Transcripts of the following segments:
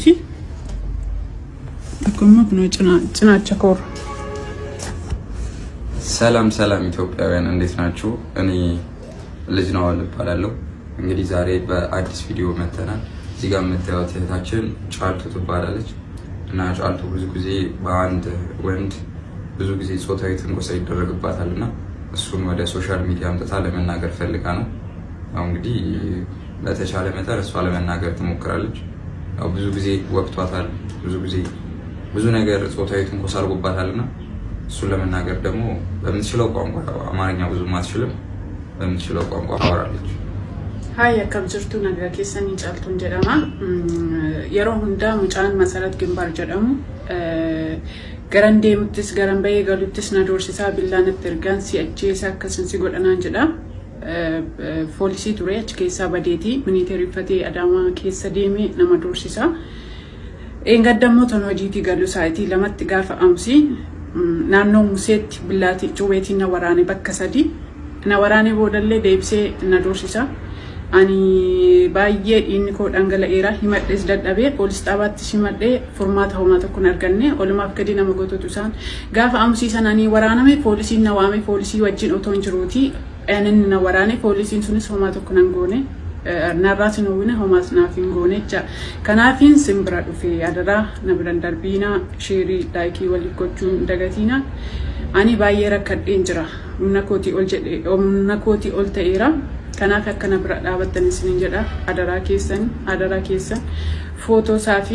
kunuuti akkuma kunuun cinaacha koor ሰላም ኢትዮጵያውያን እንዴት ናችሁ? እኔ ልጅ ነው እባላለሁ። እንግዲህ ዛሬ በአዲስ ቪዲዮ መተናል። እዚህ ጋር የምታዩት እህታችን ጫልቱ ትባላለች እና ጫልቱ ብዙ ጊዜ በአንድ ወንድ ብዙ ጊዜ ጾታዊ ትንኮሳ ይደረግባታልና እሱን ወደ ሶሻል ሚዲያ አምጥታ ለመናገር ፈልጋ ነው። እንግዲህ በተቻለ መጠን እሷ ለመናገር ትሞክራለች። ብዙ ጊዜ ወቅቷታል፣ ብዙ ነገር ጾታዊ ትንኮሳ አድርጎባታልና እሱን ለመናገር ደግሞ በምትችለው ቋንቋ አማርኛ ብዙ ማትችልም በምትችለው ቋንቋ አወራለች። ሃይ አከብጅርቱ ነገር ከሰኒ ጫልቱን ጀዳማ የሮህ እንዳ ሙጫን መሰረት ግንባር ጀዳሙ ገረንዴ ምትስ ገረንበይ ገሉትስ ነዶርሲሳ ቢላነት ተርጋን ሲአጄሳ ከሰን ሲጎዳናን ጀዳ ፖሊሲ ቱሬች ከሳ በዴቲ ሚኒቴሪ ፈቴ አዳማ ከሰ ዴሜ ነማዶርሲሳ ኤንጋደሞ ተኖጂቲ ገሉ ሳይቲ ለማት ጋፋ አምሲ ናኖ ሙሴት ብላቲ ጩቤቲና ወራኔ በከሰዲ እና ወራኔ ቦደሌ ደብሴ ነዶርሲሳ አኒ ባየ ኢንኮ ዳንገለ ኤራ ሂመደስ ደዳቤ ፖሊስ ጣባት ሲመደ ፎርማት ሆማተ ኩን አርገኔ ኦልማፍ ከዲና መጎቶቱሳን ጋፋ አምሲ ሰናኒ ወራናሜ ፖሊሲና ዋሜ ፖሊሲ ወጅን ኦቶንጅሩቲ እንና ወራኔ ፖሊሲን ሱንስ ሆማተ ኩን አንጎኔ ናራቲ ነው ወነ ሆማስ ናፊን ጎኔቻ ከናፊን ሲምብራ ዱፌ አደራ ነብረን ደርቢና ሼሪ ላይኪ ወሊኮቹን ደገቲና አኒ ባየረ ከደን ጅራ ምናኮቲ ኦልጀዴ ምናኮቲ ኦልተኤራ ከናፈ ከነብራ ዳበተን ሲንጀዳ አደራ ኬሰን ፎቶ ሳፊ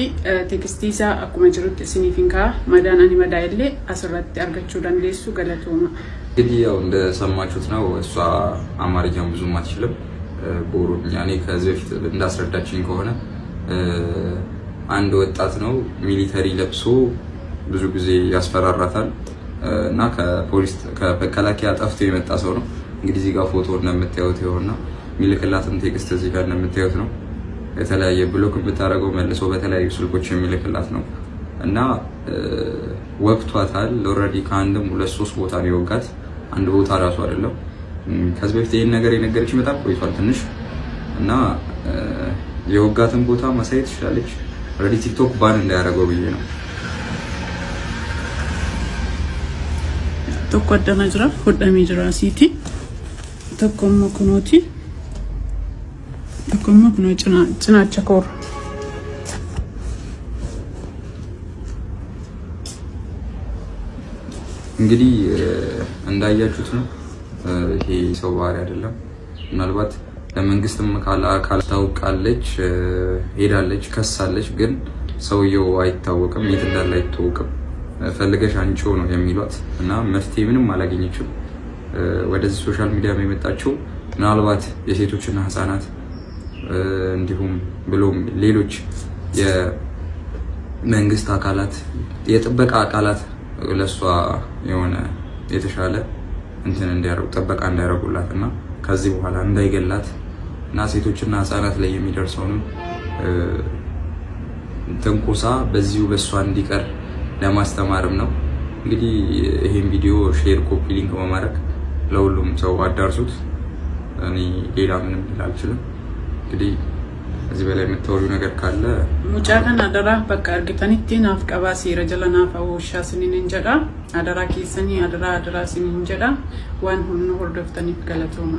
ቴክስቲሳ አኩመ ጅሩት ሲኒፊንካ ማዳናኒ መዳይሌ አስራት አርገቹ ዳንዴሱ ገለቶማ እንግዲህ ያው እንደሰማችሁት ነው። እሷ አማርኛም ብዙ ማትችልም ቦሮኛ እኔ ከዚህ በፊት እንዳስረዳችኝ ከሆነ አንድ ወጣት ነው ሚሊተሪ ለብሶ ብዙ ጊዜ ያስፈራራታል እና ከፖሊስ ከመከላከያ ጠፍቶ የመጣ ሰው ነው። እንግዲህ እዚህ ጋር ፎቶ እንደምታዩት ይሆንና ሚልክላትም ቴክስት እዚህ ጋር እንደምታዩት ነው። የተለያየ ብሎክ ብታረገው መልሶ በተለያዩ ስልኮች የሚልክላት ነው እና ወቅቷታል። ኦልሬዲ ከአንድም 2-3 ቦታ ነው የወጋት። አንድ ቦታ ራሱ አይደለም። ከዚህ በፊት ይሄን ነገር የነገረች መጣ ቆይቷል ትንሽ እና የወጋትን ቦታ ማሳየት ትችላለች። ኦልሬዲ ቲክቶክ ባን እንዳያደርገው ብዬ ነው። ተቆደና ጅራ ወደሚ ጅራ ሲቲ ተቆሞ ኩኖቲ ተቆሞ ኩኖ ጭናቻ ኮር እንግዲህ እንዳያችሁት ነው። ይሄ ሰው ባህሪ አይደለም። ምናልባት ለመንግስትም አካል ታውቃለች፣ ሄዳለች፣ ከሳለች፣ ግን ሰውየው አይታወቅም፣ የት እንዳለ አይታወቅም። ፈልገሽ አንቺው ነው የሚሏት እና መፍትሄ ምንም አላገኘችም። ወደዚህ ሶሻል ሚዲያ የመጣችው ምናልባት የሴቶችና ህፃናት እንዲሁም ብሎም ሌሎች የመንግስት አካላት የጥበቃ አካላት ለሷ የሆነ የተሻለ እንትን እንዲያረጉ ጥበቃ እንዲያረጉላት እና ከዚህ በኋላ እንዳይገላት እና ሴቶችና ህፃናት ላይ የሚደርሰውን ትንኮሳ በዚሁ በሷ እንዲቀር ለማስተማርም ነው። እንግዲህ ይሄን ቪዲዮ ሼር፣ ኮፒ ሊንክ በማድረግ ለሁሉም ሰው አዳርሱት። እኔ ሌላ ምንም ልልአልችልም። እንግዲህ እዚህ በላይ የምታወሪው ነገር ካለ ሙጫከን አደራ በቃ እርግጠኒቲ ናፍቀባሲ ረጀለና ፈውሻ ስኒን እንጀዳ አደራ ኪሰኒ አደራ ሲኒን እንጀዳ ዋን ሁሉ ሆርዶፍተኒ ገለቶማ